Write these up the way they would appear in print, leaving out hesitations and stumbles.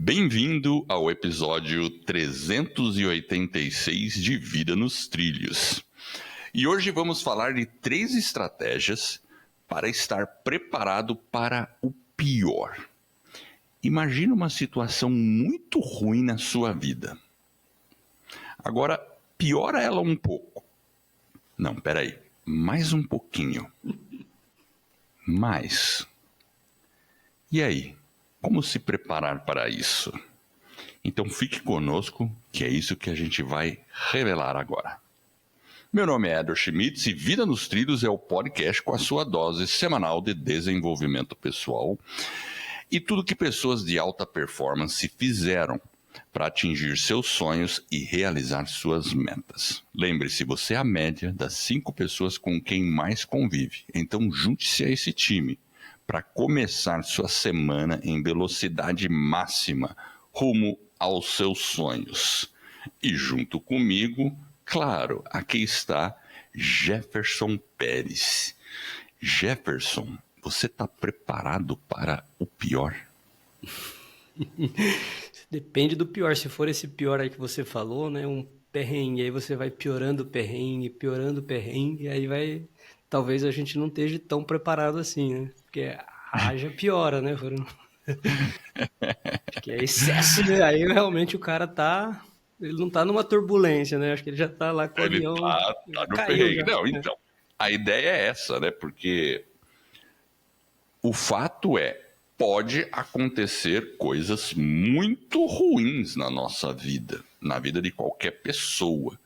Bem-vindo ao episódio 386 de Vida nos Trilhos. E hoje vamos falar de 3 estratégias para estar preparado para o pior. Imagina uma situação muito ruim na sua vida. Agora, piora ela um pouco. Não, peraí. Mais um pouquinho. Mais. E aí? Como se preparar para isso? Então fique conosco, que é isso que a gente vai revelar agora. Meu nome é Eder Schmitz e Vida nos Trilhos é o podcast com a sua dose semanal de desenvolvimento pessoal e tudo que pessoas de alta performance fizeram para atingir seus sonhos e realizar suas metas. Lembre-se, você é a média das 5 pessoas com quem mais convive, então junte-se a esse time para começar sua semana em velocidade máxima, rumo aos seus sonhos. E junto comigo, claro, aqui está Jefferson Pérez. Jefferson, você está preparado para o pior? Depende do pior. Se for esse pior aí que você falou, né? Um perrengue, aí você vai piorando o perrengue, aí vai... Talvez a gente não esteja tão preparado assim, né? Porque haja piora, né? Acho que é excesso, né? Aí realmente o cara tá... Ele não tá numa turbulência, né? Acho que ele já tá lá com o Ele avião... tá no Caiu perrengue. já. Não, então, a ideia é essa, né? Porque o fato é, pode acontecer coisas muito ruins na nossa vida, na vida de qualquer pessoa.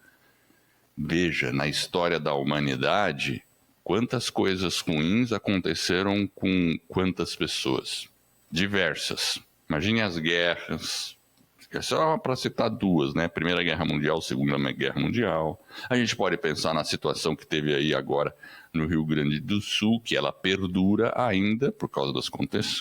Veja, na história da humanidade, quantas coisas ruins aconteceram com quantas pessoas? Diversas. Imagine as guerras, só para citar 2, né? Primeira Guerra Mundial, Segunda Guerra Mundial. A gente pode pensar na situação que teve aí agora no Rio Grande do Sul, que ela perdura ainda por causa das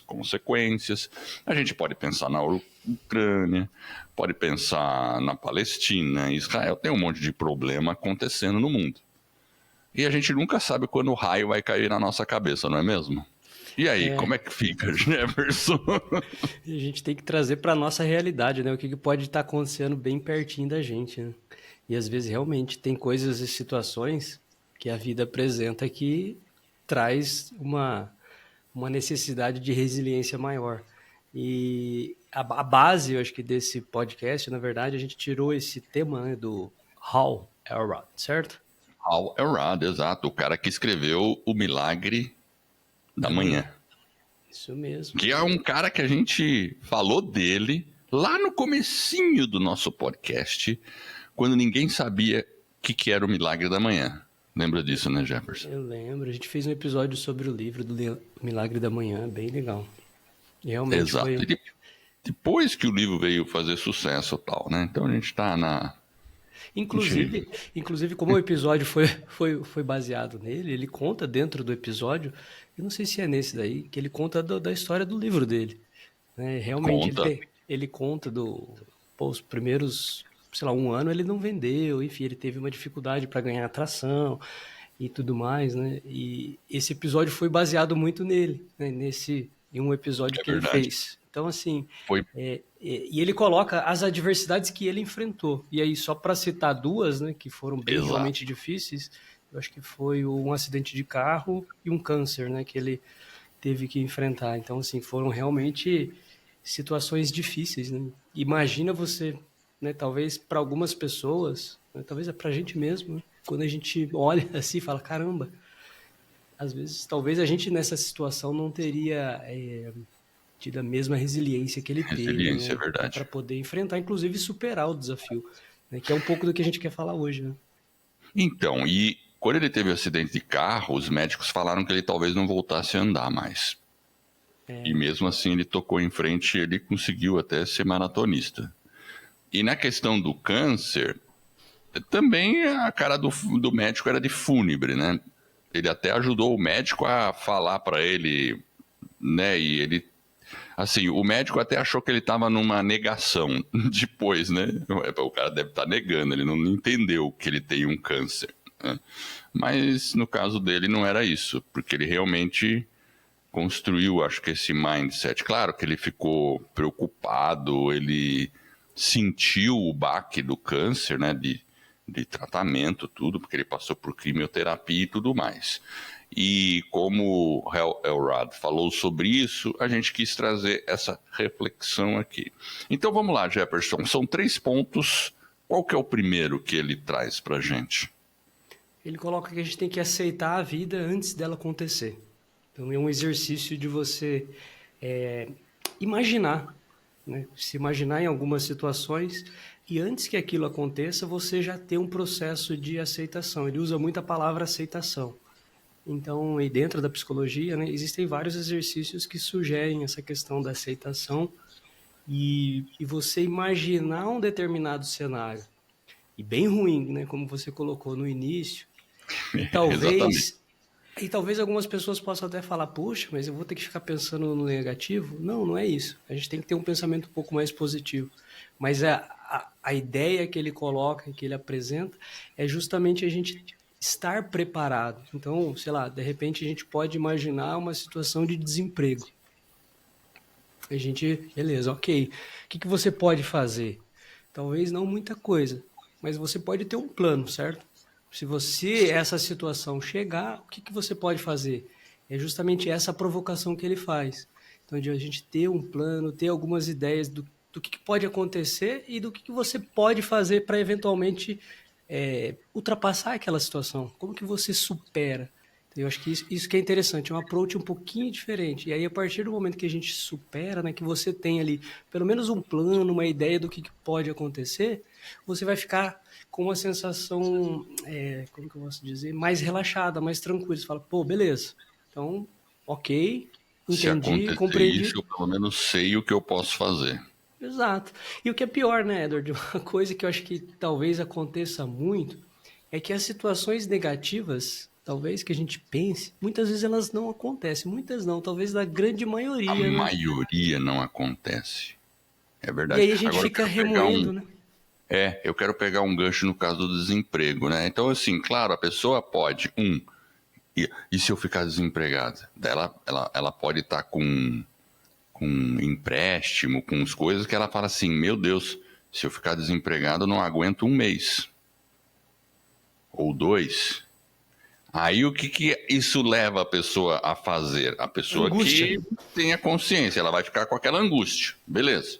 consequências. A gente pode pensar na Ucrânia, pode pensar na Palestina, Israel. Tem um monte de problema acontecendo no mundo. E a gente nunca sabe quando o raio vai cair na nossa cabeça, não é mesmo? E aí, como é que fica, Jefferson? A gente tem que trazer para nossa realidade, né? O que pode estar acontecendo bem pertinho da gente, né? E às vezes realmente tem coisas e situações que a vida apresenta que traz uma necessidade de resiliência maior. E a base, eu acho que desse podcast, na verdade, a gente tirou esse tema, né, do Hal Elrod, certo? Hal Elrod, exato. O cara que escreveu O Milagre da Manhã. Isso mesmo. Que é um cara que a gente falou dele lá no comecinho do nosso podcast, quando ninguém sabia o que era o Milagre da Manhã. Lembra disso, né, Jefferson? Eu lembro. A gente fez um episódio sobre o livro do Milagre da Manhã, bem legal. E realmente Exato. foi... E depois que o livro veio fazer sucesso e tal, né? Então a gente tá na... Inclusive, como o episódio foi baseado nele, ele conta dentro do episódio, eu não sei se é nesse daí, que ele conta da história do livro dele. Né? Realmente, Conta. ele conta os primeiros, sei lá, 1 ano ele não vendeu, enfim, ele teve uma dificuldade para ganhar atração e tudo mais, né? E esse episódio foi baseado muito nele, né? Em um episódio que ele fez. Então, assim, Foi... e ele coloca as adversidades que ele enfrentou. E aí, só para citar 2, né, que foram bem realmente difíceis, eu acho que foi um acidente de carro e um câncer, né, que ele teve que enfrentar. Então, assim, foram realmente situações difíceis, né? Imagina você, né, talvez para algumas pessoas, né, talvez é para a gente mesmo, né, quando a gente olha assim e fala, caramba, às vezes, talvez a gente nessa situação não teria tido a mesma resiliência que ele teve, né, é verdade. para poder enfrentar, inclusive superar o desafio, né, que é um pouco do que a gente quer falar hoje, né? Então, e quando ele teve o acidente de carro, os médicos falaram que ele talvez não voltasse a andar mais. E mesmo assim ele tocou em frente e ele conseguiu até ser maratonista. E na questão do câncer, também a cara do médico era de fúnebre, né? Ele até ajudou o médico a falar para ele, né? E ele, assim, o médico até achou que ele estava numa negação depois, né? O cara deve estar negando, ele não entendeu que ele tem um câncer, né? Mas no caso dele não era isso, porque ele realmente construiu, acho que esse mindset. Claro que ele ficou preocupado, ele sentiu o baque do câncer, né, de tratamento, tudo, porque ele passou por quimioterapia e tudo mais. E como o Elrod falou sobre isso, a gente quis trazer essa reflexão aqui. Então vamos lá, Jefferson, são 3 pontos. Qual que é o primeiro que ele traz pra gente? Ele coloca que a gente tem que aceitar a vida antes dela acontecer. Então é um exercício de você imaginar, né? Se imaginar em algumas situações e antes que aquilo aconteça, você já ter um processo de aceitação. Ele usa muito a palavra aceitação. Então, e dentro da psicologia, né, existem vários exercícios que sugerem essa questão da aceitação e você imaginar um determinado cenário, e bem ruim, né, como você colocou no início, e Exatamente. talvez algumas pessoas possam até falar, puxa, mas eu vou ter que ficar pensando no negativo. Não, não é isso. A gente tem que ter um pensamento um pouco mais positivo. Mas a ideia que ele coloca, que ele apresenta, é justamente a gente estar preparado. Então, sei lá, de repente a gente pode imaginar uma situação de desemprego. A gente, beleza, ok. O que você pode fazer? Talvez não muita coisa, mas você pode ter um plano, certo? Se essa situação chegar, o que você pode fazer? É justamente essa provocação que ele faz. Então, de a gente ter um plano, ter algumas ideias do que pode acontecer e do que você pode fazer para eventualmente ultrapassar aquela situação. Como que você supera? Eu acho que isso que é interessante, é um approach um pouquinho diferente. E aí, a partir do momento que a gente supera, né, que você tem ali pelo menos um plano, uma ideia do que pode acontecer, você vai ficar com uma sensação, como que eu posso dizer, mais relaxada, mais tranquila. Você fala, pô, beleza, então, ok, Se entendi, acontecer isso, compreendi. eu pelo menos sei o que eu posso fazer. Exato. E o que é pior, né, Edward? Uma coisa que eu acho que talvez aconteça muito é que as situações negativas, talvez que a gente pense, muitas vezes elas não acontecem. Muitas não, talvez na grande A maioria, né? maioria não acontece. É E verdade. aí a gente Agora eu fica quero pegar um. remoendo, né? Eu quero pegar um gancho no caso do desemprego, né? Então, assim, claro, a pessoa pode, e se eu ficar desempregada? Ela pode estar com empréstimo, com as coisas que ela fala assim, meu Deus, se eu ficar desempregado, eu não aguento 1 mês. Ou 2. Aí o que isso leva a pessoa a fazer? A pessoa Angústia. que tem a consciência, ela vai ficar com aquela angústia. Beleza.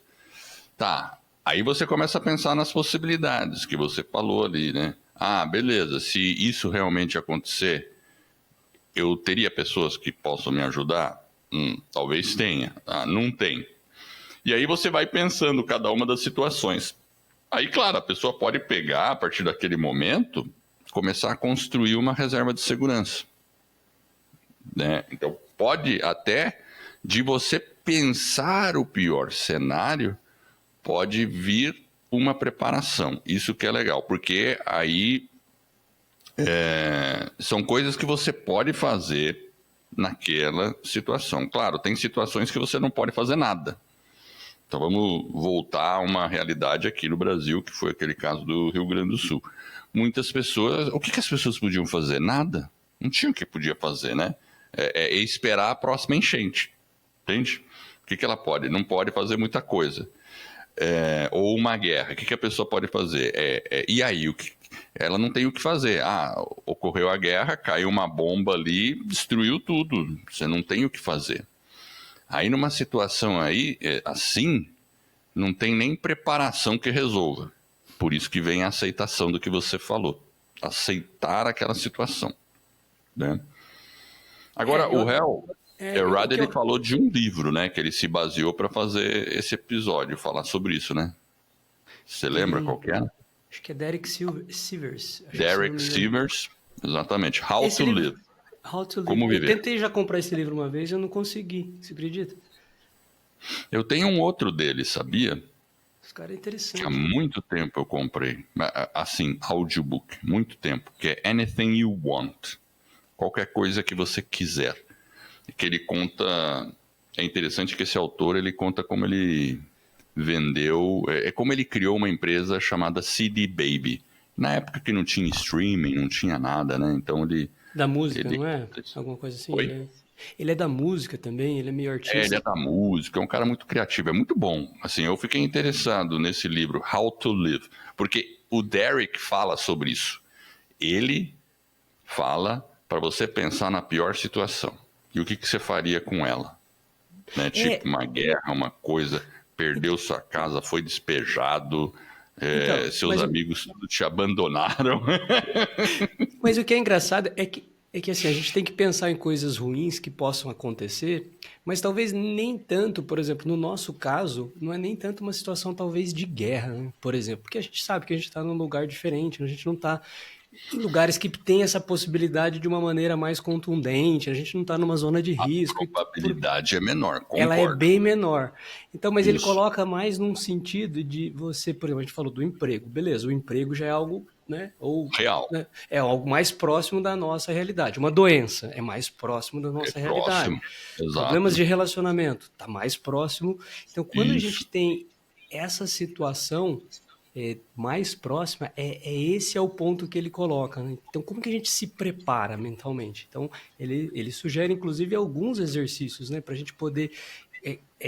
Tá. Aí você começa a pensar nas possibilidades que você falou ali, né? Ah, beleza. Se isso realmente acontecer, eu teria pessoas que possam me ajudar? Talvez tenha. Ah, não tem. E aí você vai pensando cada uma das situações. Aí, claro, a pessoa pode pegar, a partir daquele momento, começar a construir uma reserva de segurança. Né? Então, pode até, de você pensar o pior cenário, pode vir uma preparação. Isso que é legal, porque aí são coisas que você pode fazer naquela situação. Claro, tem situações que você não pode fazer nada. Então vamos voltar a uma realidade aqui no Brasil, que foi aquele caso do Rio Grande do Sul. Muitas pessoas, o que as pessoas podiam fazer? Nada. Não tinha o que podia fazer, né? É esperar a próxima enchente, entende? O que ela pode? Não pode fazer muita coisa. Ou uma guerra. O que a pessoa pode fazer? E aí, ela não tem o que fazer. Ah, ocorreu a guerra, caiu uma bomba ali, destruiu tudo. Você não tem o que fazer. Aí numa situação aí, assim, não tem nem preparação que resolva. Por isso que vem a aceitação do que você falou. Aceitar aquela situação. Né? Agora, o Elrod, O que ele eu, falou de um livro, né? Que ele se baseou para fazer esse episódio, falar sobre isso, né? Você lembra qual que é? acho que é Derek Sivers, acho que se eu não Derek me engano. Sivers, exatamente. How Esse to livro, Live, How to Live. como Eu viver. tentei já comprar esse livro uma vez e eu não consegui, você acredita? Eu tenho um outro dele, sabia? Esse cara é Há interessante, né? muito tempo eu comprei, assim, audiobook, muito tempo, que é Anything You Want, qualquer coisa que você quiser. Que ele conta, é interessante que esse autor, ele conta como ele vendeu, como ele criou uma empresa chamada CD Baby. Na época que não tinha streaming, não tinha nada, né? Então Da música, ele não é? conta isso. Alguma coisa assim? Oi? Ele é da música também, ele é meio Ele é artista. da música, é um cara muito criativo, é muito bom. Assim, eu fiquei interessado nesse livro, How to Live, porque o Derek fala sobre isso. Ele fala para você pensar na pior situação. E o que você faria com ela? Né? Tipo, É, uma guerra, uma coisa, perdeu sua casa, foi despejado, então, seus amigos tudo te abandonaram. mas o que é engraçado é que assim, a gente tem que pensar em coisas ruins que possam acontecer, mas talvez nem tanto, por exemplo, no nosso caso, não é nem tanto uma situação talvez de guerra, né? Por exemplo, porque a gente sabe que a gente está num lugar diferente, a gente não está em lugares que tem essa possibilidade de uma maneira mais contundente, a gente não está numa zona de A risco, probabilidade é menor, ela é concordo. bem menor. Então, mas ele Isso, coloca mais num sentido de você, por exemplo, a gente falou do emprego. Beleza, o emprego já é algo, né? Ou real, né, é algo mais próximo da nossa realidade. Uma doença é mais próximo da é nossa realidade. próximo, exato. Problemas de relacionamento está mais próximo. Então, quando a Isso. gente tem essa situação mais próxima, esse é o ponto que ele coloca. Né? Então, como que a gente se prepara mentalmente? Então, ele sugere, inclusive, alguns exercícios, né, para a gente poder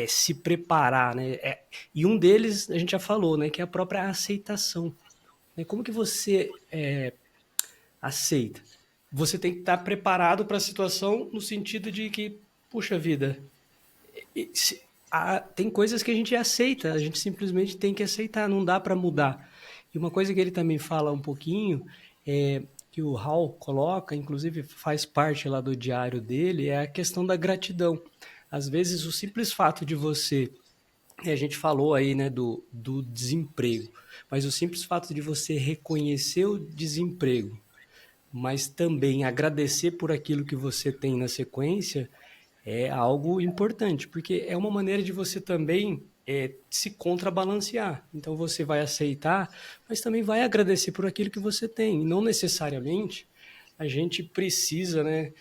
se preparar, né? E um deles a gente já falou, né, que é a própria aceitação. Né? Como que você aceita? Você tem que estar preparado para a situação no sentido de que, puxa vida, tem coisas que a gente aceita, a gente simplesmente tem que aceitar, não dá para mudar. E uma coisa que ele também fala um pouquinho, que o Hal coloca, inclusive faz parte lá do diário dele, é a questão da gratidão. Às vezes, o simples fato de você, e a gente falou aí, né, do desemprego, mas o simples fato de você reconhecer o desemprego, mas também agradecer por aquilo que você tem na sequência, é algo importante, porque é uma maneira de você também se contrabalancear. Então você vai aceitar, mas também vai agradecer por aquilo que você tem. E não necessariamente a gente precisa, né,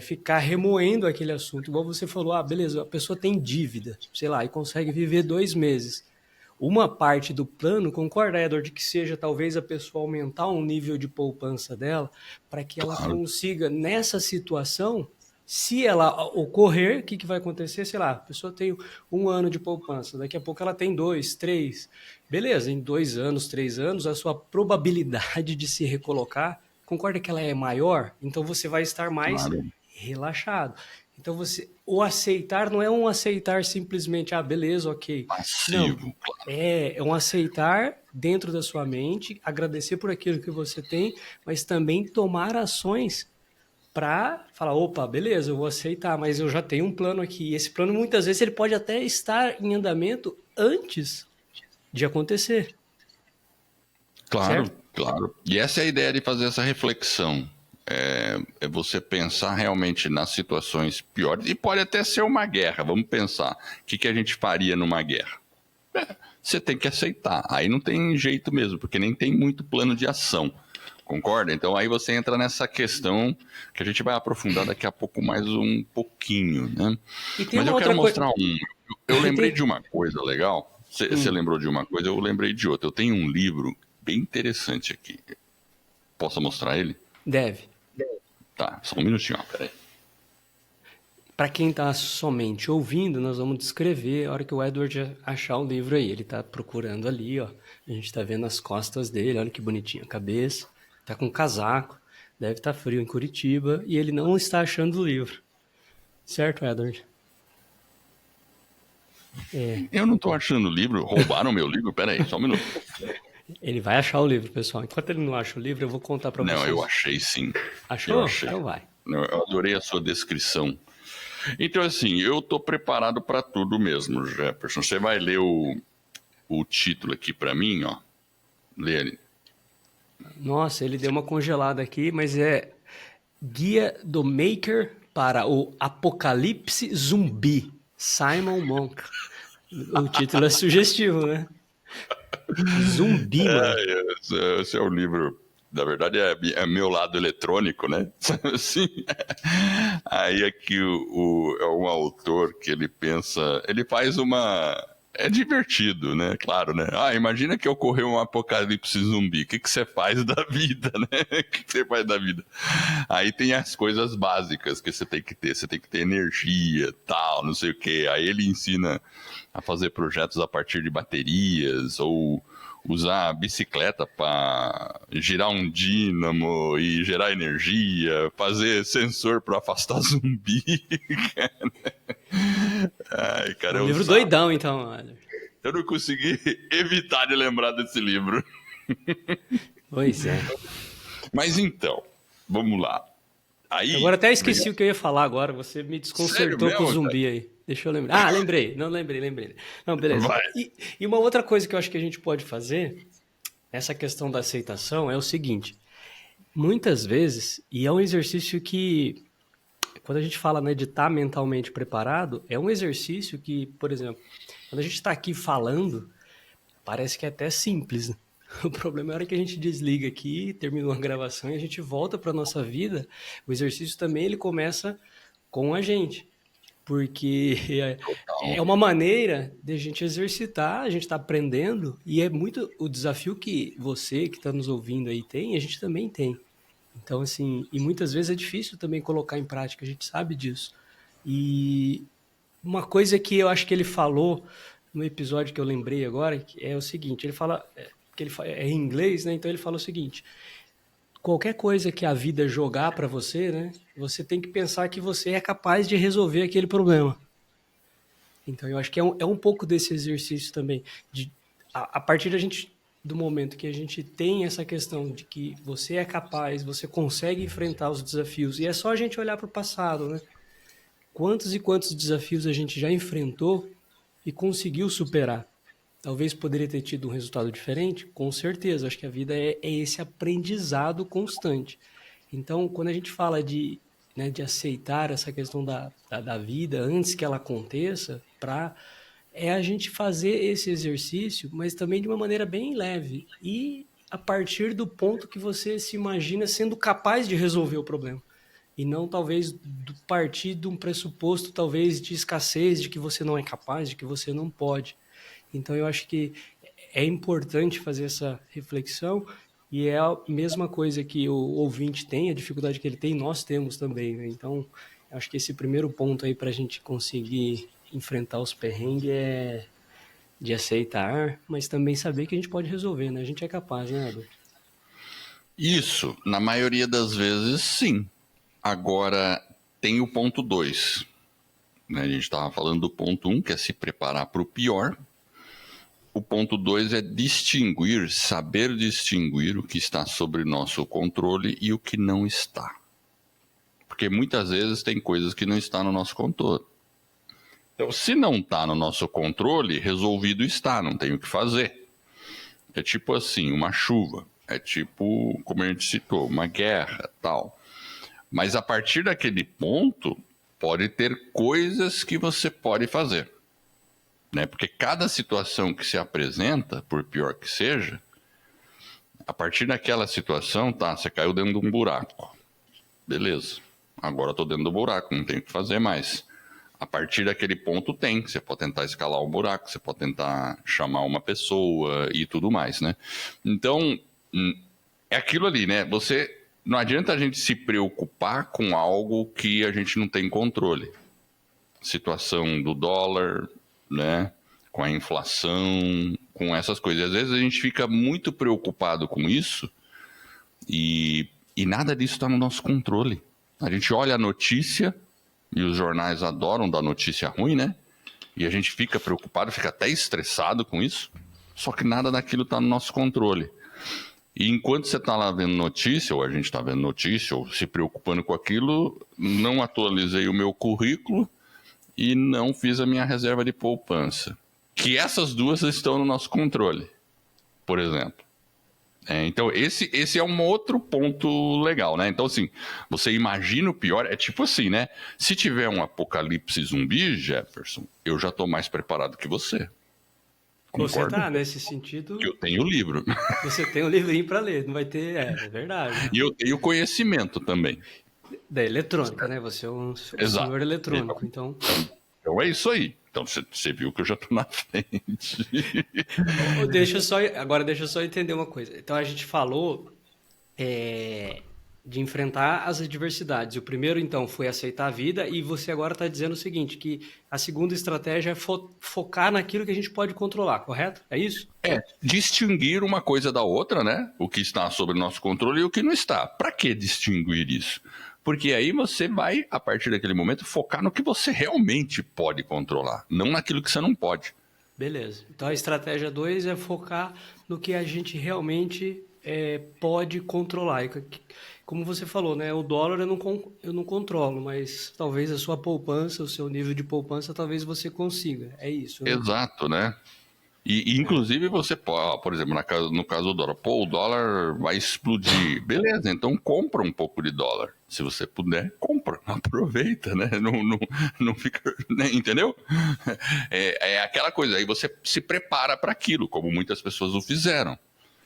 ficar remoendo aquele assunto. Igual você falou, ah, beleza, a pessoa tem dívida, sei lá, e consegue viver 2 meses. Uma parte do plano, concorda, Edward, de que seja talvez a pessoa aumentar um nível de poupança dela, para que ela Claro, consiga, nessa situação, se ela ocorrer, o que vai acontecer? Sei lá, a pessoa tem 1 ano de poupança, daqui a pouco ela tem 2, 3. Beleza, em 2 anos, 3 anos, a sua probabilidade de se recolocar, concorda que ela é maior? Então você vai estar mais claro. relaxado. Então o aceitar não é um aceitar simplesmente, ah, beleza, ok. Não, Passivo, claro. é um aceitar dentro da sua mente, agradecer por aquilo que você tem, mas também tomar ações para falar, opa, beleza, eu vou aceitar, mas eu já tenho um plano aqui. E esse plano muitas vezes ele pode até estar em andamento antes de acontecer, Claro, certo? claro. E essa é a ideia de fazer essa reflexão. É você pensar realmente nas situações piores. E pode até ser uma guerra. Vamos pensar. O que a gente faria numa guerra? Você tem que aceitar. Aí não tem jeito mesmo, porque nem tem muito plano de ação. Concorda? Então aí você entra nessa questão que a gente vai aprofundar daqui a pouco mais um pouquinho, né? E tem Mas uma eu quero outra coisa. mostrar um. Eu E lembrei de tem. uma coisa legal. Você lembrou de uma coisa, eu lembrei de outra. Eu tenho um livro bem interessante aqui. Posso mostrar ele? Deve. Tá, só um minutinho, ó, peraí. Para quem está somente ouvindo, nós vamos descrever a hora que o Edward achar o livro aí. Ele está procurando ali, ó. A gente está vendo as costas dele, olha que bonitinha a cabeça. Tá com um casaco, deve estar frio em Curitiba e ele não está achando o livro. Certo, Edward? Eu não tô achando o livro, roubaram meu livro, peraí, só um minuto. Ele vai achar o livro, pessoal. Enquanto ele não acha o livro, eu vou contar para Não, eu vocês. achei sim. Eu Achou? achei. Então vai. Eu adorei a sua descrição. Então, assim, eu tô preparado para tudo mesmo, Jefferson. Você vai ler o título aqui para mim, ó. Lê ali. Nossa, ele deu uma congelada aqui, mas é Guia do Maker para o Apocalipse Zumbi, Simon Monk. O título é sugestivo, né? Zumbi, mano. Esse é o livro, na verdade é meu lado eletrônico, né? Assim, aí aqui é um autor que ele pensa, ele faz é divertido, né? Claro, né? Imagina que ocorreu um apocalipse zumbi. O que você faz da vida, né? O que você faz da vida? Aí tem as coisas básicas que você tem que ter. Você tem que ter energia, tal, não sei o quê. Aí ele ensina a fazer projetos a partir de baterias ou usar a bicicleta para girar um dínamo e gerar energia, fazer sensor para afastar zumbi. Ai, cara, É um eu livro doidão, então, olha. Eu não consegui evitar de lembrar desse livro. Pois é. Mas então, vamos lá. Aí, Agora até esqueci o que eu ia falar agora. Você me Sério desconcertou com o mesmo, zumbi aí. Deixa eu lembrar. Ah, lembrei. Não, lembrei. Não, beleza. Vai. E uma outra coisa que eu acho que a gente pode fazer, essa questão da aceitação, é o seguinte. Muitas vezes, e é um exercício que, quando a gente fala, né, de estar mentalmente preparado, é um exercício que, por exemplo, quando a gente está aqui falando, parece que é até simples, né? O problema é a hora que a gente desliga aqui, terminou a gravação e a gente volta para nossa vida. O exercício também ele começa com a gente, porque é uma maneira de a gente exercitar, a gente está aprendendo e é muito o desafio que você que está nos ouvindo aí tem, a gente também tem. Então, assim, e muitas vezes é difícil também colocar em prática, a gente sabe disso. E uma coisa que eu acho que ele falou no episódio que eu lembrei agora que é o seguinte, ele fala que é em inglês, né? Então ele fala o seguinte: qualquer coisa que a vida jogar para você, né? Você tem que pensar que você é capaz de resolver aquele problema. Então eu acho que é um pouco desse exercício também de a partir do momento que a gente tem essa questão de que você é capaz, você consegue enfrentar os desafios e é só a gente olhar para o passado, né? Quantos e quantos desafios a gente já enfrentou e conseguiu superar? Talvez poderia ter tido um resultado diferente? Com certeza. Acho que a vida é esse aprendizado constante. Então, quando a gente fala né, de aceitar essa questão da vida antes que ela aconteça, é a gente fazer esse exercício, mas também de uma maneira bem leve. E a partir do ponto que você se imagina sendo capaz de resolver o problema e não talvez partir de um pressuposto talvez de escassez, de que você não é capaz, de que você não pode. Então eu acho que é importante fazer essa reflexão e é a mesma coisa que o ouvinte tem, a dificuldade que ele tem, nós temos também, né? Então eu acho que esse primeiro ponto aí para a gente conseguir enfrentar os perrengues é de aceitar, mas também saber que a gente pode resolver, né? A gente é capaz, né, Albert? Isso, na maioria das vezes, sim. Agora, tem o ponto 2. Né? A gente estava falando do ponto 1, que é se preparar para o pior. O ponto 2 é distinguir, saber distinguir o que está sobre nosso controle e o que não está. Porque muitas vezes tem coisas que não estão no nosso controle. Então, se não está no nosso controle, resolvido está, não tem o que fazer. É tipo assim, uma chuva. É tipo, como a gente citou, uma guerra, tal. Mas a partir daquele ponto, pode ter coisas que você pode fazer. Né? Porque cada situação que se apresenta, por pior que seja, a partir daquela situação, tá, você caiu dentro de um buraco. Beleza. Agora eu tô dentro do buraco, não tenho o que fazer mais. A partir daquele ponto tem. Você pode tentar escalar o buraco, você pode tentar chamar uma pessoa e tudo mais, né? Então, é aquilo ali, né? Não adianta a gente se preocupar com algo que a gente não tem controle. Situação do dólar, né? Com a inflação, com essas coisas. Às vezes a gente fica muito preocupado com isso e nada disso está no nosso controle. A gente olha a notícia e os jornais adoram dar notícia ruim, né? E a gente fica preocupado, fica até estressado com isso, só que nada daquilo está no nosso controle. E enquanto você está lá vendo notícia, ou a gente está vendo notícia, ou se preocupando com aquilo, não atualizei o meu currículo e não fiz a minha reserva de poupança. Que essas duas estão no nosso controle, por exemplo. Então, esse é um outro ponto legal, né? Então, assim, você imagina o pior, é tipo assim, né? Se tiver um apocalipse zumbi, Jefferson, eu já estou mais preparado que você. Você Concorda? tá, nesse sentido, Eu tenho o livro. você tem um livrinho para ler, não vai ter, é verdade. E eu tenho conhecimento também. Da eletrônica, né? Você é um Exato. senhor eletrônico, então... Então é isso aí. Então você viu que eu já estou na frente. Agora deixa eu só entender uma coisa. Então a gente falou é, de enfrentar as adversidades. O primeiro, então, foi aceitar a vida, e você agora está dizendo o seguinte, que a segunda estratégia é focar naquilo que a gente pode controlar, correto? É isso? É distinguir uma coisa da outra, né? O que está sob nosso controle e o que não está. Para que distinguir isso? Porque aí você vai, a partir daquele momento, focar no que você realmente pode controlar, não naquilo que você não pode. Beleza. Então a estratégia 2 é focar no que a gente realmente pode controlar. Como você falou, né? O dólar eu não controlo, mas talvez a sua poupança, o seu nível de poupança, talvez você consiga. É isso, né? Exato, né? E inclusive você pode, por exemplo, no caso do dólar, o dólar vai explodir. Beleza, então compra um pouco de dólar. Se você puder, compra, aproveita, né? Não fica, né? Entendeu? É aquela coisa, aí você se prepara para aquilo, como muitas pessoas o fizeram.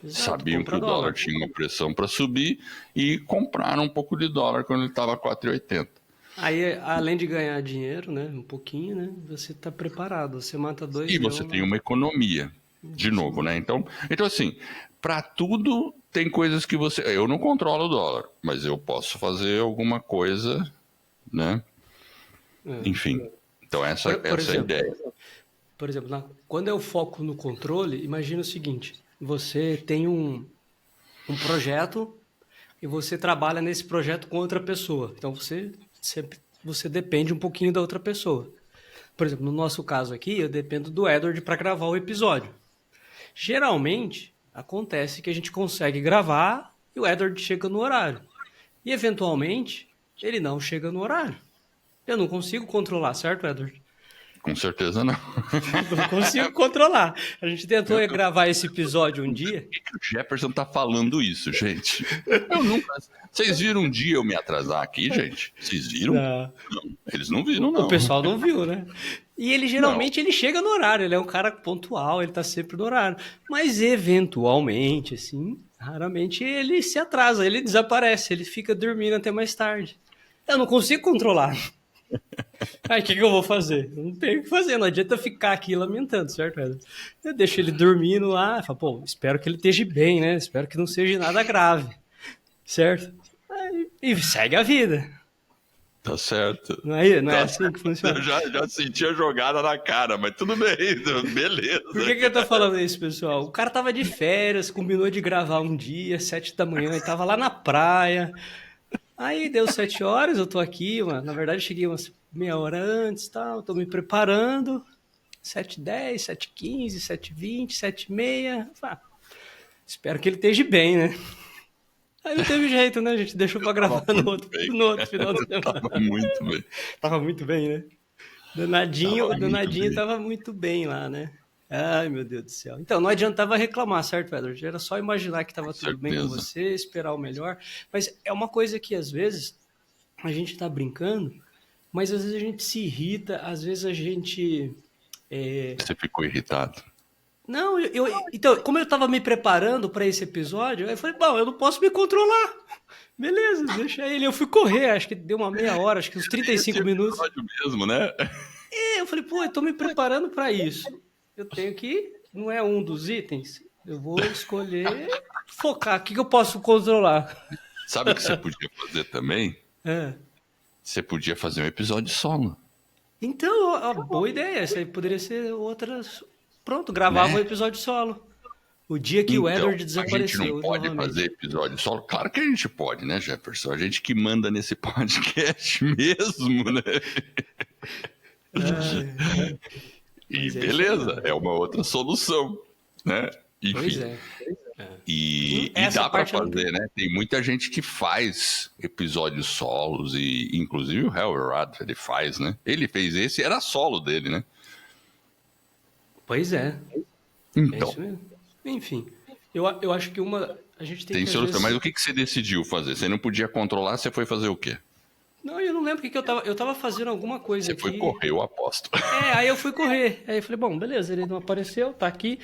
Exato, Sabiam que compra o dólar dólar. tinha uma pressão para subir e compraram um pouco de dólar quando ele estava 4,80. Aí, além de ganhar dinheiro, né? Um pouquinho, né? Você está preparado. Você mata dois E você leões, tem né? uma economia, de novo, né? Então assim, para tudo tem coisas que você. Eu não controlo o dólar, mas eu posso fazer alguma coisa, né? É. Enfim. Então essa Por é a exemplo, ideia. quando eu foco no controle, imagina o seguinte: você tem um projeto e você trabalha nesse projeto com outra pessoa. Então você depende um pouquinho da outra pessoa. Por exemplo, no nosso caso aqui, eu dependo do Edward para gravar o episódio. Geralmente, acontece que a gente consegue gravar e o Edward chega no horário. E, eventualmente, ele não chega no horário. Eu não consigo controlar, certo, Edward? Com certeza não. Não consigo controlar. A gente tentou gravar esse episódio um dia. Por que que o Jefferson tá falando isso, gente? Eu nunca. Vocês viram um dia eu me atrasar aqui, gente? Vocês viram? Não. Não. Eles não viram, O não. pessoal não viu, né? E ele Não. geralmente ele chega no horário, ele é um cara pontual, ele tá sempre no horário. Mas eventualmente, assim, raramente ele se atrasa, ele desaparece, ele fica dormindo até mais tarde. Eu não consigo controlar. Aí o que eu vou fazer? Não tenho o que fazer, não adianta ficar aqui lamentando, certo, Edson? Eu deixo ele dormindo lá, falo, pô, espero que ele esteja bem, né? Espero que não seja nada grave, certo? E segue a vida. Tá certo. Não é Tá assim que funciona? Eu já senti a jogada na cara, mas tudo bem, beleza. Por que eu tô falando isso, pessoal? O cara tava de férias, combinou de gravar um dia, 7 da manhã, ele tava lá na praia. Aí deu 7 horas, eu tô aqui, mano. Na verdade, eu cheguei umas meia hora antes, tal, tô me preparando. 7h10, 7h15, 7h20, 7h30. Ah, espero que ele esteja bem, né? Aí não teve jeito, né? A gente deixou pra gravar no outro final de semana. Tava muito bem. Tava muito bem, né? O danadinho tava muito bem lá, né? Ai, meu Deus do céu. Então, não adiantava reclamar, certo, Edward? Era só imaginar que estava tudo bem com Certeza. você, esperar o melhor. Mas é uma coisa que, às vezes, a gente está brincando, mas às vezes a gente se irrita, às vezes a gente... Você ficou irritado. Não, então, como eu estava me preparando para esse episódio, eu falei, bom, eu não posso me controlar. Beleza, deixa ele. Eu fui correr, acho que deu uma meia hora, acho que uns 35 Esse minutos. episódio mesmo, né? Eu falei, pô, eu tô me preparando para isso. Eu tenho que, não é um dos itens, eu vou escolher focar. O que eu posso controlar? Sabe o que você podia fazer também? É. Você podia fazer um episódio solo. Então, a boa ideia. Essa aí poderia ser outras. Pronto, gravava um Né? episódio solo. O dia que o Então, Edward a gente desapareceu não pode novamente. fazer episódio solo? Claro que a gente pode, né, Jefferson? A gente que manda nesse podcast mesmo, né? E Mas é isso aí, beleza, mano. é uma outra solução, né? Pois Enfim. é. E Essa dá pra parte eu não fazer, tenho. né? Tem muita gente que faz episódios solos e inclusive o Howard ele faz, né? Ele fez esse, era solo dele, né? Pois é. É Então, isso mesmo. Enfim, eu acho que a gente tem tem que às solução. Mas vezes. o que você decidiu fazer? Você não podia controlar, você foi fazer o quê? Não, eu não lembro o que eu tava. Eu tava fazendo alguma coisa Você foi aqui. correr, eu aposto. Aí eu fui correr. Aí eu falei, bom, beleza, ele não apareceu, tá aqui.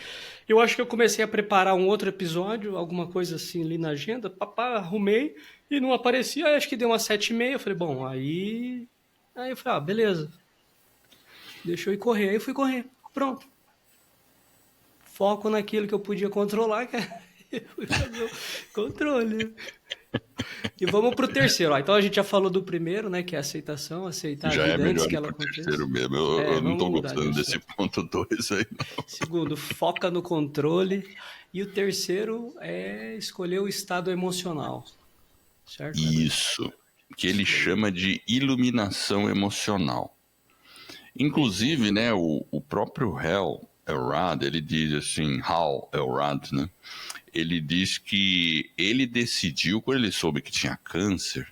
Eu acho que eu comecei a preparar um outro episódio, alguma coisa assim ali na agenda. Papá, arrumei e não aparecia. Aí acho que deu umas 7h30. Eu falei, bom, aí. Aí eu falei, ah, beleza. Deixou eu ir correr. Aí eu fui correr. Pronto. Foco naquilo que eu podia controlar, cara. Eu fui fazer o controle. E vamos pro terceiro. Ó. Então a gente já falou do primeiro, né? Que é a aceitação, aceitar a Já é vida antes melhor que ir ela pro aconteça. terceiro mesmo. Eu não Vamos tô mudar de gostando desse assunto. ponto 2 aí, não. Segundo, foca no controle. E o terceiro é escolher o estado emocional. Certo, Edward? Isso, que ele Escolher. chama de iluminação emocional. Inclusive, né, o próprio Hal Elrod, ele diz assim, Hal Elrod, né? Ele diz que ele decidiu, quando ele soube que tinha câncer,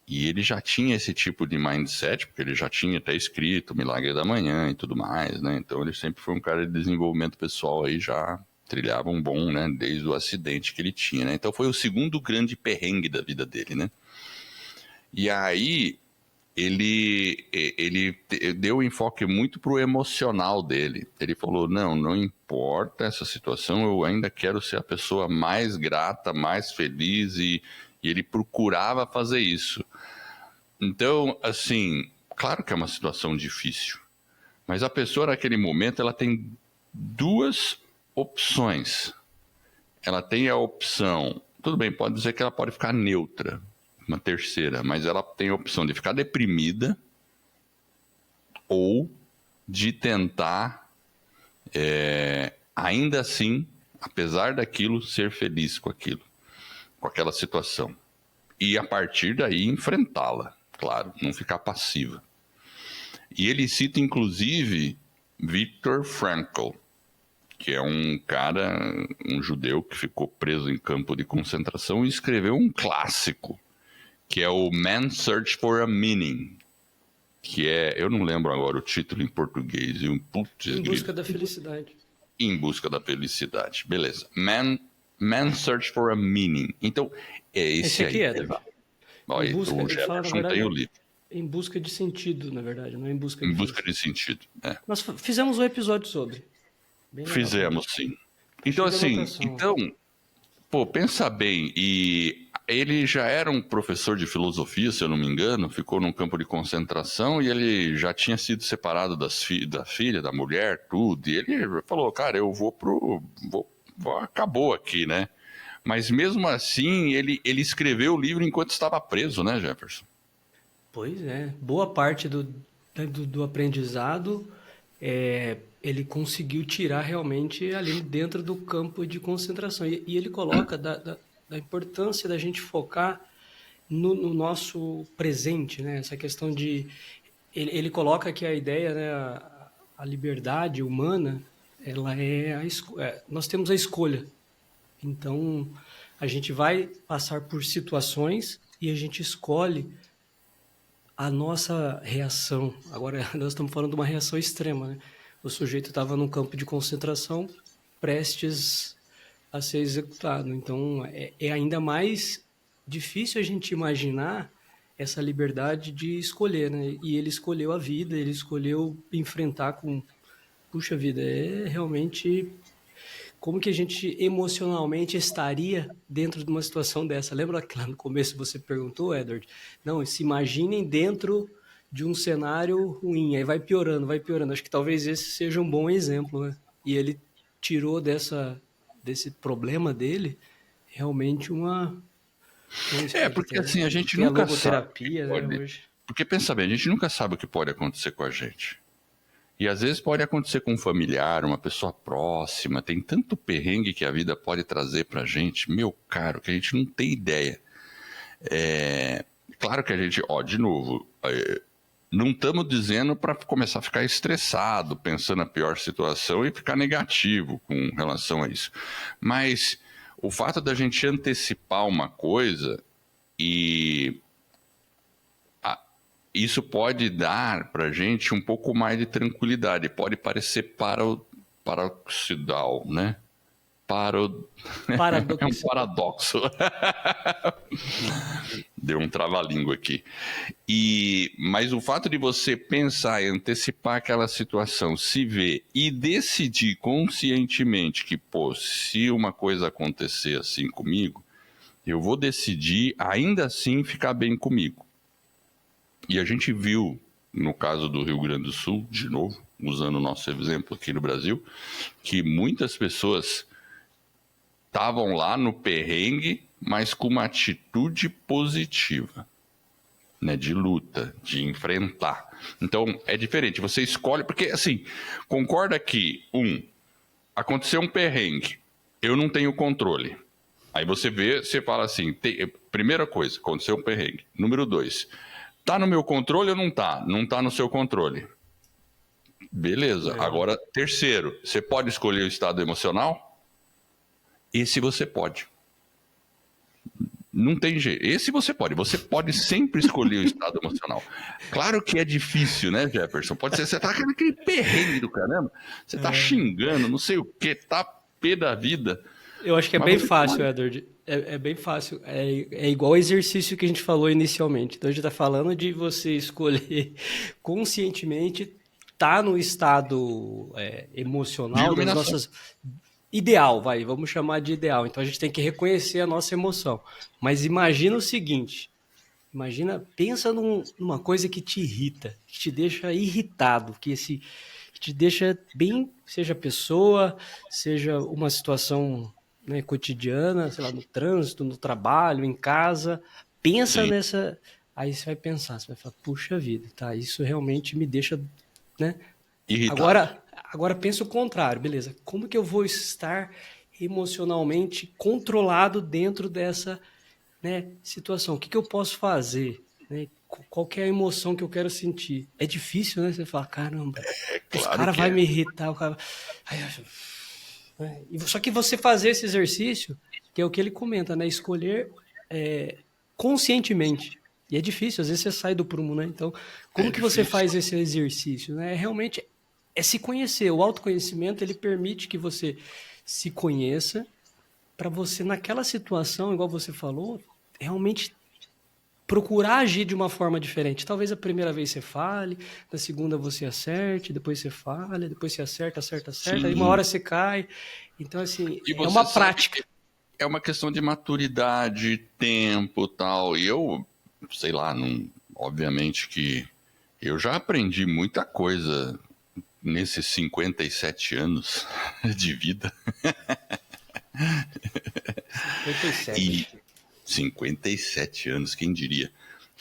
e ele já tinha esse tipo de mindset, porque ele já tinha até escrito Milagre da Manhã e tudo mais, né? Então ele sempre foi um cara de desenvolvimento pessoal aí, já trilhava um bom, né? Desde o acidente que ele tinha, né? Então foi o segundo grande perrengue da vida dele, né? E aí ele deu um enfoque muito pro emocional dele. Ele falou, não importa essa situação, eu ainda quero ser a pessoa mais grata, mais feliz, e ele procurava fazer isso. Então, assim, claro que é uma situação difícil, mas a pessoa naquele momento ela tem duas opções. Ela tem a opção, tudo bem, pode dizer que ela pode ficar neutra, uma terceira, mas ela tem a opção de ficar deprimida ou de tentar, ainda assim, apesar daquilo, ser feliz com aquilo, com aquela situação. E a partir daí enfrentá-la, claro, não ficar passiva. E ele cita, inclusive, Viktor Frankl, que é um cara, um judeu que ficou preso em campo de concentração e escreveu um clássico, que é o Man's Search for a Meaning, que é, eu não lembro agora o título em português, e um putz, Em busca grilo. da felicidade. Em busca da felicidade, beleza. Man's Search for a Meaning. Então, é Esse esse aqui aí. é, Edward. Em Olha, busca, o ele fala, na Jefferson tem o verdade, livro. em busca de sentido, na verdade, não é em busca Em de busca felicidade. de sentido. É. Nós fizemos um episódio sobre. Bem legal também. Fizemos, sim. Então, Cheio de assim, anotação aqui. pô, pensa bem, e ele já era um professor de filosofia, se eu não me engano, ficou num campo de concentração e ele já tinha sido separado da filha, da mulher, tudo. E ele falou, cara, eu vou acabou aqui, né? Mas mesmo assim, ele escreveu o livro enquanto estava preso, né, Jefferson? Pois é, boa parte do aprendizado ele conseguiu tirar realmente ali dentro do campo de concentração. E ele coloca da importância da gente focar no nosso presente, né? Essa questão de... Ele coloca que a ideia, né, a liberdade humana, ela nós temos a escolha. Então, a gente vai passar por situações e a gente escolhe a nossa reação. Agora, nós estamos falando de uma reação extrema, né? O sujeito estava num campo de concentração prestes a ser executado. Então, é ainda mais difícil a gente imaginar essa liberdade de escolher, né? E ele escolheu a vida, ele escolheu enfrentar com... Puxa vida, é realmente como que a gente emocionalmente estaria dentro de uma situação dessa? Lembra que lá no começo você perguntou, Edward? Não, se imaginem dentro de um cenário ruim, aí vai piorando, vai piorando. Acho que talvez esse seja um bom exemplo, né? E ele tirou desse problema dele realmente uma espécie Porque assim, a gente tem a nunca sabe o que logoterapia, né, pode. hoje. Porque pensa bem, a gente nunca sabe o que pode acontecer com a gente. E às vezes pode acontecer com um familiar, uma pessoa próxima. Tem tanto perrengue que a vida pode trazer pra gente, meu caro, que a gente não tem ideia. Claro que a gente, ó, de novo, não estamos dizendo para começar a ficar estressado, pensando na pior situação e ficar negativo com relação a isso. Mas o fato da gente antecipar uma coisa e isso pode dar para a gente um pouco mais de tranquilidade. Pode parecer paradoxal, né? É um Paradoxo. paradoxo. Deu um trava-língua aqui. Mas o fato de você pensar e antecipar aquela situação, se ver e decidir conscientemente que, pô, se uma coisa acontecer assim comigo, eu vou decidir ainda assim ficar bem comigo. E a gente viu no caso do Rio Grande do Sul, de novo, usando o nosso exemplo aqui no Brasil, que muitas pessoas estavam lá no perrengue, mas com uma atitude positiva, né, de luta, de enfrentar. Então, é diferente. Você escolhe, porque, assim, concorda que, aconteceu um perrengue, eu não tenho controle. Aí você vê, você fala assim, primeira coisa, aconteceu um perrengue. Número 2, tá no meu controle ou não tá? Não tá no seu controle. Beleza. Agora, terceiro, você pode escolher o estado emocional? Esse você pode. Não tem jeito. Esse você pode. Você pode sempre escolher o estado emocional. Claro que é difícil, né, Jefferson? Pode ser, você tá naquele perrengue do caramba, você tá xingando, não sei o quê, tá pé da vida. Eu acho que é bem fácil, Edward. É bem fácil. É igual o exercício que a gente falou inicialmente. Então a gente tá falando de você escolher conscientemente estar no estado emocional das nossas... Ideal, vamos chamar de ideal. Então a gente tem que reconhecer a nossa emoção. Mas imagina o seguinte, pensa numa coisa que te irrita, que te deixa irritado, que te deixa bem, seja pessoa, seja uma situação, né, cotidiana, sei lá, no trânsito, no trabalho, em casa. Pensa nessa... Aí você vai pensar, você vai falar, puxa vida, tá, isso realmente me deixa, né? Irritado. Agora pensa o contrário, beleza. Como que eu vou estar emocionalmente controlado dentro dessa, né, situação? O que eu posso fazer? Né? Qual que é a emoção que eu quero sentir? É difícil, né? Você fala, caramba, Claro, o cara vai me irritar. O cara... Só que você fazer esse exercício, que é o que ele comenta, né? Escolher conscientemente. E é difícil, às vezes você sai do prumo, né? Então, como que você faz esse exercício? Né? Realmente é se conhecer. O autoconhecimento, ele permite que você se conheça para você, naquela situação, igual você falou, realmente procurar agir de uma forma diferente. Talvez a primeira vez você fale, na segunda você acerte, depois você fale, depois você acerta, aí uma hora você cai. Então, assim, é uma prática. É uma questão de maturidade, tempo, tal. E eu, sei lá, obviamente que eu já aprendi muita coisa nesses 57 anos de vida. 57 anos, quem diria?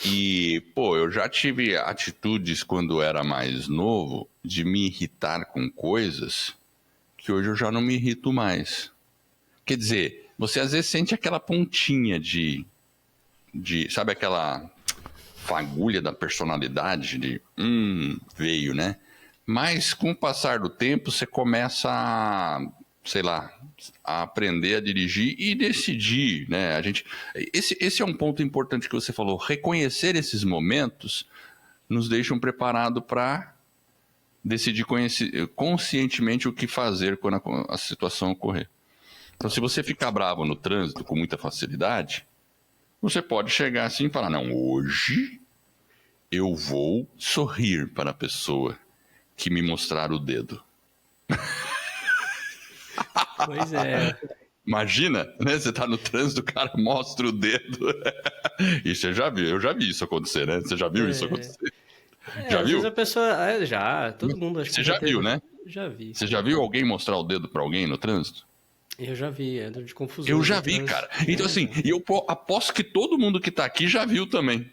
E, pô, eu já tive atitudes quando era mais novo de me irritar com coisas que hoje eu já não me irrito mais. Quer dizer, você às vezes sente aquela pontinha de sabe, aquela fagulha da personalidade de, veio, né? Mas com o passar do tempo, você começa a, sei lá, a aprender a dirigir e decidir, né? Esse é um ponto importante que você falou. Reconhecer esses momentos nos deixam preparados para decidir conscientemente o que fazer quando a situação ocorrer. Então, se você ficar bravo no trânsito com muita facilidade, você pode chegar assim e falar, não, hoje eu vou sorrir para a pessoa que me mostrar o dedo. Pois é. Imagina, né? Você tá no trânsito, o cara mostra o dedo. Isso eu já vi isso acontecer, né? Você já viu isso acontecer? Já às viu? vezes a pessoa... Já, todo mundo acho que Você já viu, né? Já vi. Você já viu alguém mostrar o dedo para alguém no trânsito? Eu já vi, é de confusão. Eu já vi, cara. Então, assim, e eu aposto que todo mundo que tá aqui já viu também.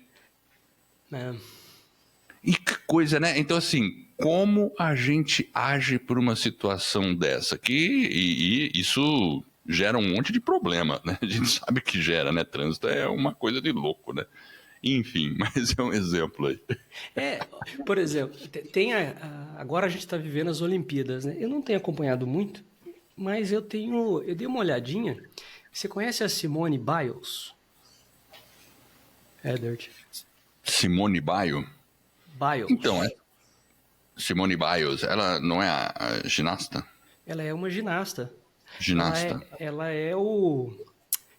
E que coisa, né? Então, assim, como a gente age por uma situação dessa? E isso gera um monte de problema, né? A gente sabe que gera, né? Trânsito é uma coisa de louco, né? Enfim, mas é um exemplo aí. Por exemplo, agora a gente está vivendo as Olimpíadas, né? Eu não tenho acompanhado muito, mas eu dei uma olhadinha. Você conhece a Simone Biles? Edward. Simone Biles? Então, Simone Biles, ela não é a ginasta? Ela é uma ginasta. Ginasta. Ela é o...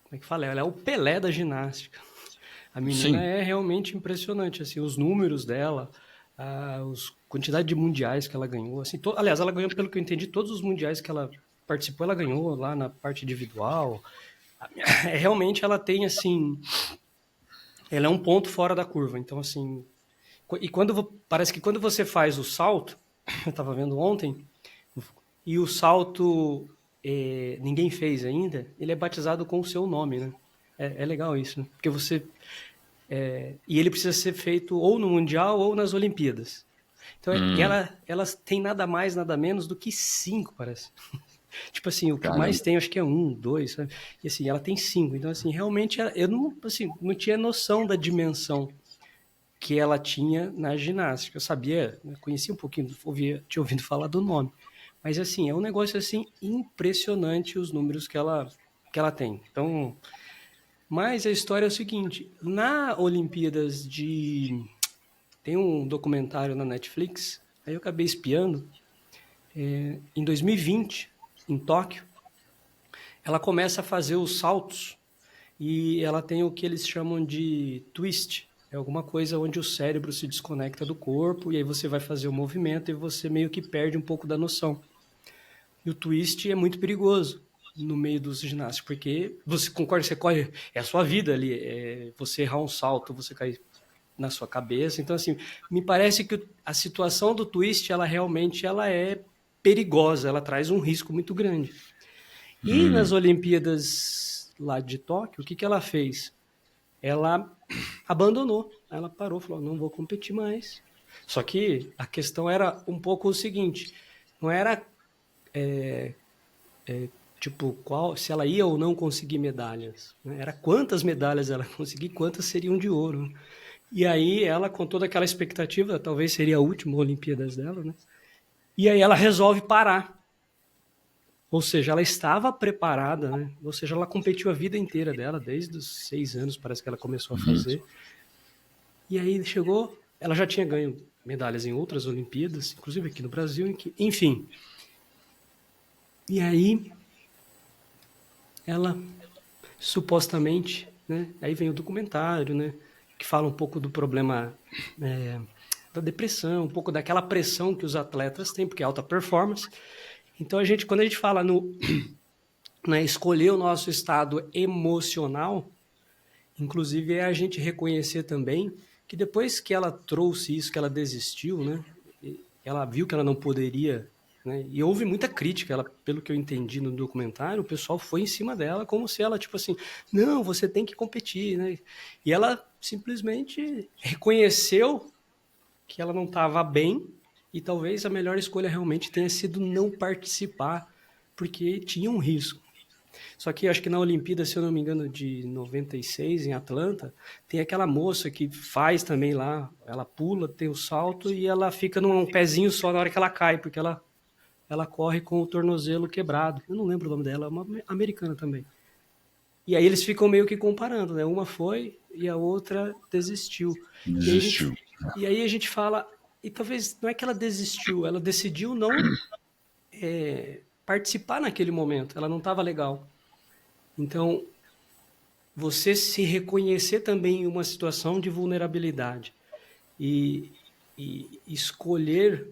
Como é que fala? Ela é o Pelé da ginástica. A menina é realmente impressionante, assim, os números dela, a quantidade de mundiais que ela ganhou. Assim, aliás, ela ganhou, pelo que eu entendi, todos os mundiais que ela participou, ela ganhou lá na parte individual. Realmente ela tem, assim... Ela é um ponto fora da curva. Então, assim, E parece que quando você faz o salto, eu estava vendo ontem, e o salto ninguém fez ainda, ele é batizado com o seu nome, né? É legal isso, né? Porque você... e ele precisa ser feito ou no Mundial ou nas Olimpíadas. Então, e elas têm nada mais, nada menos do que 5, parece. Tipo assim, o que Caramba. mais tem, acho que é 1, 2, sabe? E assim, ela tem 5. Então, assim, realmente, eu não, assim, não tinha noção da dimensão que ela tinha na ginástica. Eu sabia, né, conhecia um pouquinho, tinha ouvido falar do nome. Mas, assim, é um negócio, assim, impressionante os números que ela tem. Então, mas a história é o seguinte, na Olimpíadas de... Tem um documentário na Netflix, aí eu acabei espiando, em 2020, em Tóquio, ela começa a fazer os saltos e ela tem o que eles chamam de twist. É alguma coisa onde o cérebro se desconecta do corpo e aí você vai fazer o movimento e você meio que perde um pouco da noção. E o twist é muito perigoso no meio dos ginásticos, porque você concorda, você corre, é a sua vida ali, você errar um salto, você cair na sua cabeça. Então, assim, me parece que a situação do twist, ela realmente é perigosa, ela traz um risco muito grande. E nas Olimpíadas lá de Tóquio, o que ela fez? Ela abandonou, ela parou, falou, não vou competir mais. Só que a questão era um pouco o seguinte, não era tipo, se ela ia ou não conseguir medalhas, né? Era quantas medalhas ela conseguir, quantas seriam de ouro. E aí ela, com toda aquela expectativa, talvez seria a última Olimpíadas dela, né? E aí ela resolve parar. Ou seja, ela estava preparada, né? Ou seja, ela competiu a vida inteira dela, desde os 6 anos, parece que ela começou a fazer. E aí chegou, ela já tinha ganho medalhas em outras Olimpíadas, inclusive aqui no Brasil, enfim. E aí ela supostamente, né? Aí vem o documentário, né? Que fala um pouco do problema da depressão, um pouco daquela pressão que os atletas têm, porque é alta performance. Então, quando a gente fala né, escolher o nosso estado emocional, inclusive é a gente reconhecer também que depois que ela trouxe isso, que ela desistiu, né? Ela viu que ela não poderia, né? E houve muita crítica, ela, pelo que eu entendi no documentário, o pessoal foi em cima dela como se ela, tipo assim, não, você tem que competir, né? E ela simplesmente reconheceu que ela não estava bem e talvez a melhor escolha realmente tenha sido não participar, porque tinha um risco. Só que acho que na Olimpíada, se eu não me engano, de 96, em Atlanta, tem aquela moça que faz também lá, ela pula, tem o salto e ela fica num pezinho só na hora que ela cai, porque ela corre com o tornozelo quebrado. Eu não lembro o nome dela, é uma americana também. E aí eles ficam meio que comparando, né? Uma foi e a outra desistiu. Desistiu. E aí a gente fala, e talvez não é que ela desistiu, ela decidiu não participar naquele momento, ela não estava legal. Então, você se reconhecer também em uma situação de vulnerabilidade e escolher,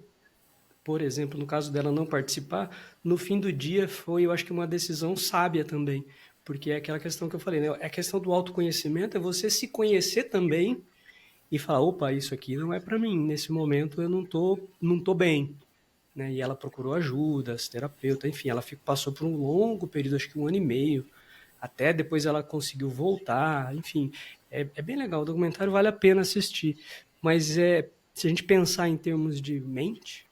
por exemplo, no caso dela não participar, no fim do dia foi, eu acho que uma decisão sábia também, porque é aquela questão que eu falei, né? A questão do autoconhecimento é você se conhecer também e falar, opa, isso aqui não é para mim, nesse momento eu não tô bem, né? E ela procurou ajuda, terapeuta, enfim, ela passou por um longo período, acho que 1 ano e meio, até depois ela conseguiu voltar, enfim, é bem legal, o documentário vale a pena assistir, mas se a gente pensar em termos de mente,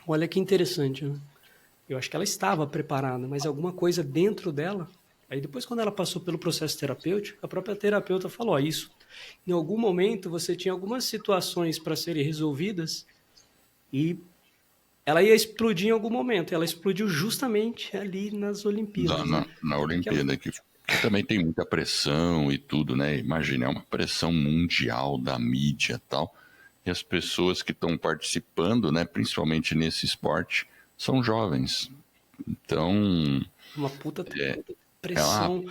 olha que interessante, né? Eu acho que ela estava preparada, mas alguma coisa dentro dela. Aí depois, quando ela passou pelo processo terapêutico, a própria terapeuta falou: isso. Em algum momento você tinha algumas situações para serem resolvidas e ela ia explodir em algum momento. E ela explodiu justamente ali nas Olimpíadas. Né? Na Olimpíada, que também tem muita pressão e tudo, né? Imagina, é uma pressão mundial da mídia e tal. E as pessoas que estão participando, né, principalmente nesse esporte, são jovens. Então, uma puta pressão.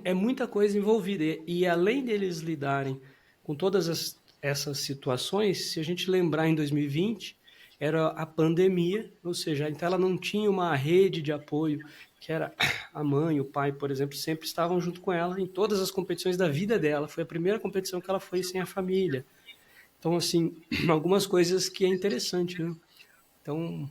É muita coisa envolvida. E além deles lidarem com todas essas situações, se a gente lembrar em 2020, era a pandemia, ou seja, então ela não tinha uma rede de apoio, que era a mãe, o pai, por exemplo, sempre estavam junto com ela em todas as competições da vida dela. Foi a primeira competição que ela foi sem a família. Então, assim, algumas coisas que é interessante, né? Então,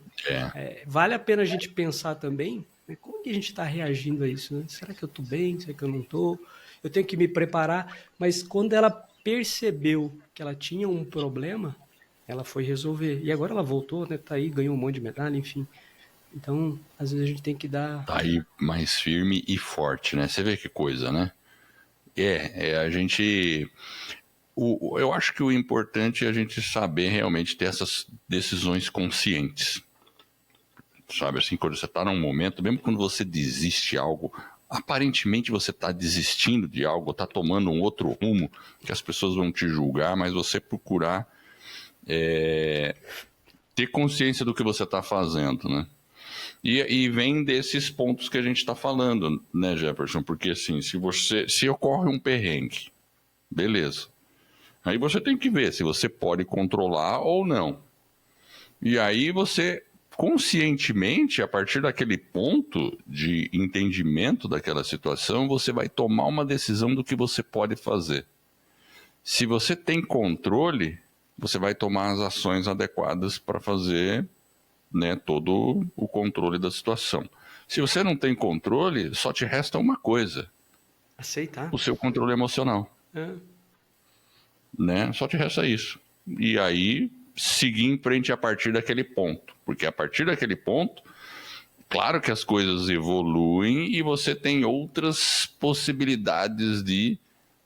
vale a pena a gente pensar também, né, como que a gente está reagindo a isso, né? Será que eu estou bem? Será que eu não estou? Eu tenho que me preparar. Mas quando ela percebeu que ela tinha um problema, ela foi resolver. E agora ela voltou, né? Tá aí, ganhou um monte de medalha, enfim. Então, às vezes a gente tem que dar... Tá aí mais firme e forte, né? Você vê que coisa, né? A gente... eu acho que o importante é a gente saber realmente ter essas decisões conscientes. Sabe, assim, quando você está num momento, mesmo quando você desiste de algo, aparentemente você está desistindo de algo, está tomando um outro rumo, que as pessoas vão te julgar, mas você procurar ter consciência do que você está fazendo, né? E vem desses pontos que a gente está falando, né, Jefferson? Porque assim, se ocorre um perrengue, beleza. Aí você tem que ver se você pode controlar ou não. E aí você, conscientemente, a partir daquele ponto de entendimento daquela situação, você vai tomar uma decisão do que você pode fazer. Se você tem controle, você vai tomar as ações adequadas para fazer, né, todo o controle da situação. Se você não tem controle, só te resta uma coisa: Aceitar. o seu controle emocional. Né? Só te resta isso. E aí, seguir em frente a partir daquele ponto. Porque a partir daquele ponto, claro que as coisas evoluem e você tem outras possibilidades de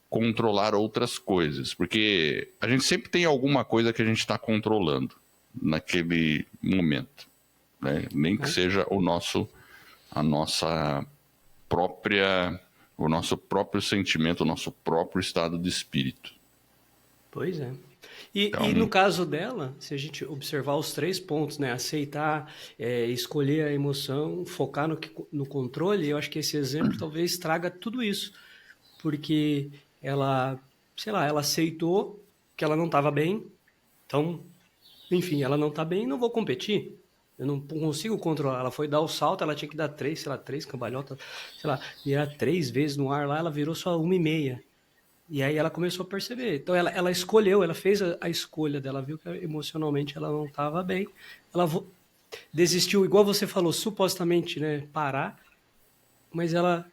controlar outras coisas. Porque a gente sempre tem alguma coisa que a gente está controlando naquele momento. Né? Nem que seja a nossa própria, o nosso próprio sentimento, o nosso próprio estado de espírito. Pois é. E Então, no caso dela, se a gente observar os 3 pontos, né? Aceitar, escolher a emoção, focar no controle, eu acho que esse exemplo talvez traga tudo isso. Porque ela, sei lá, ela aceitou que ela não estava bem, então, enfim, ela não está bem, não vou competir. Eu não consigo controlar. Ela foi dar o salto, ela tinha que dar 3, sei lá, 3 cambalhotas, sei lá, virar 3 vezes no ar lá, ela virou só 1,5. E aí ela começou a perceber. Então ela escolheu, ela fez a escolha dela, viu que emocionalmente ela não estava bem. Ela desistiu, igual você falou, supostamente, né, parar, mas ela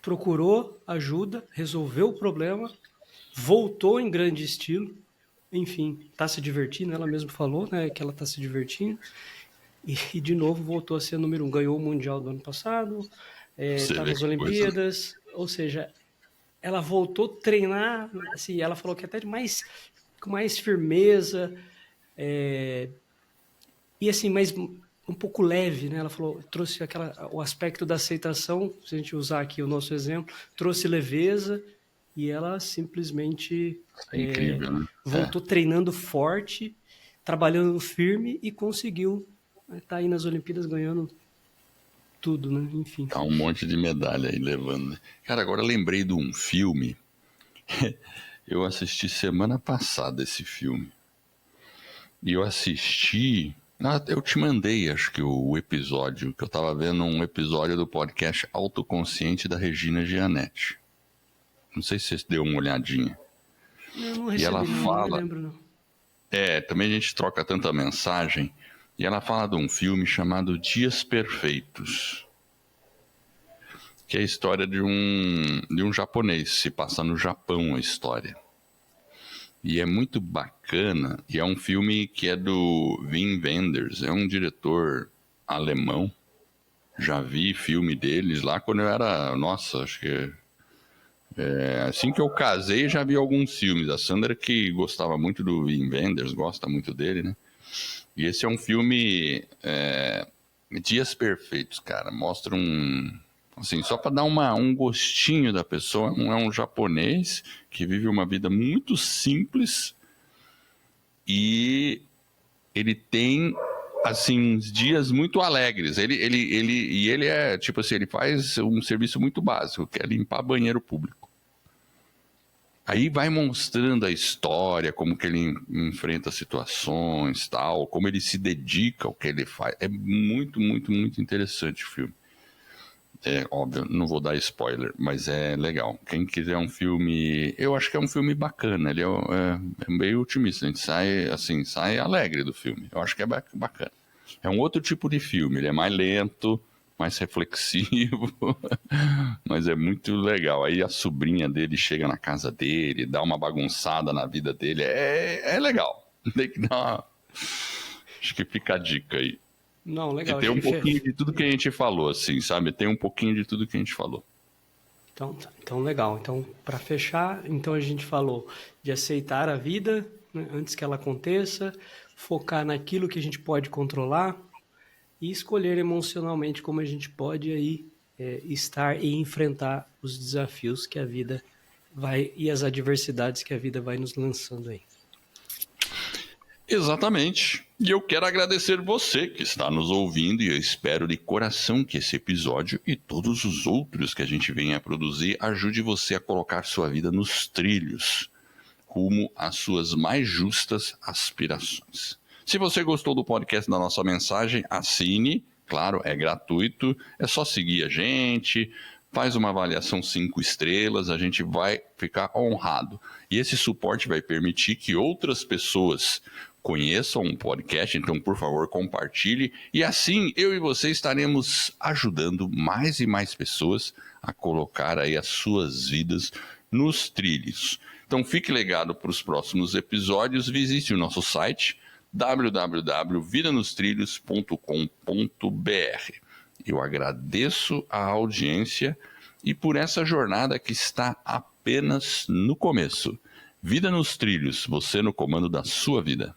procurou ajuda, resolveu o problema, voltou em grande estilo, enfim, está se divertindo, ela mesma falou, né, que ela está se divertindo, e de novo voltou a ser número 1, ganhou o Mundial do ano passado, você está vê nas que coisa, né? Olimpíadas, ou seja, ela voltou a treinar, assim, ela falou que até com mais firmeza, e assim, mais um pouco leve, né? Ela falou, trouxe o aspecto da aceitação, se a gente usar aqui o nosso exemplo, trouxe leveza e ela simplesmente É incrível, né? voltou treinando forte, trabalhando firme e conseguiu estar aí nas Olimpíadas ganhando tudo, né? Enfim. Tá um monte de medalha aí levando, né? Cara, agora lembrei de um filme. Eu assisti semana passada esse filme. E eu assisti. Eu te mandei, acho que o episódio, que eu tava vendo um episódio do podcast Autoconsciente da Regina Gianetti. Não sei se você deu uma olhadinha. Eu não E ela recebi, não me fala. lembro, não. Também a gente troca tanta mensagem. E ela fala de um filme chamado Dias Perfeitos, que é a história de um japonês, se passa no Japão a história. E é muito bacana, e é um filme que é do Wim Wenders, é um diretor alemão. Já vi filme deles lá quando eu era, nossa, acho que assim que eu casei já vi alguns filmes. A Sandra que gostava muito do Wim Wenders, gosta muito dele, né? E esse é um filme Dias Perfeitos, cara. Mostra assim, só para dar um gostinho da pessoa. É um japonês que vive uma vida muito simples e ele tem, assim, uns dias muito alegres. Ele é, tipo assim, ele faz um serviço muito básico, que é limpar banheiro público. Aí vai mostrando a história, como que ele enfrenta situações, tal, como ele se dedica ao que ele faz. É muito, muito, muito interessante o filme. É óbvio, não vou dar spoiler, mas é legal. Quem quiser um filme, eu acho que é um filme bacana. Ele é meio otimista. A gente sai alegre do filme. Eu acho que é bacana. É um outro tipo de filme. Ele é mais lento, mais reflexivo, mas é muito legal. Aí a sobrinha dele chega na casa dele, dá uma bagunçada na vida dele. É legal. Tem que dar uma... Acho que fica a dica aí. Não, legal. Que tem um pouquinho de tudo que a gente falou, assim, sabe? Tem um pouquinho de tudo que a gente falou. Então legal. Então, para fechar, então a gente falou de aceitar a vida, né, antes que ela aconteça, focar naquilo que a gente pode controlar e escolher emocionalmente como a gente pode aí estar e enfrentar os desafios que a vida vai e as adversidades que a vida vai nos lançando aí. Exatamente. E eu quero agradecer você que está nos ouvindo e eu espero de coração que esse episódio e todos os outros que a gente venha a produzir ajude você a colocar sua vida nos trilhos, rumo às suas mais justas aspirações. Se você gostou do podcast da nossa mensagem, assine, claro, é gratuito, é só seguir a gente, faz uma avaliação 5 estrelas, a gente vai ficar honrado. E esse suporte vai permitir que outras pessoas conheçam um podcast, então por favor compartilhe e assim eu e você estaremos ajudando mais e mais pessoas a colocar aí as suas vidas nos trilhos. Então fique ligado para os próximos episódios, visite o nosso site www.vidanostrilhos.com.br. Eu agradeço a audiência e por essa jornada que está apenas no começo. Vida nos trilhos, você no comando da sua vida.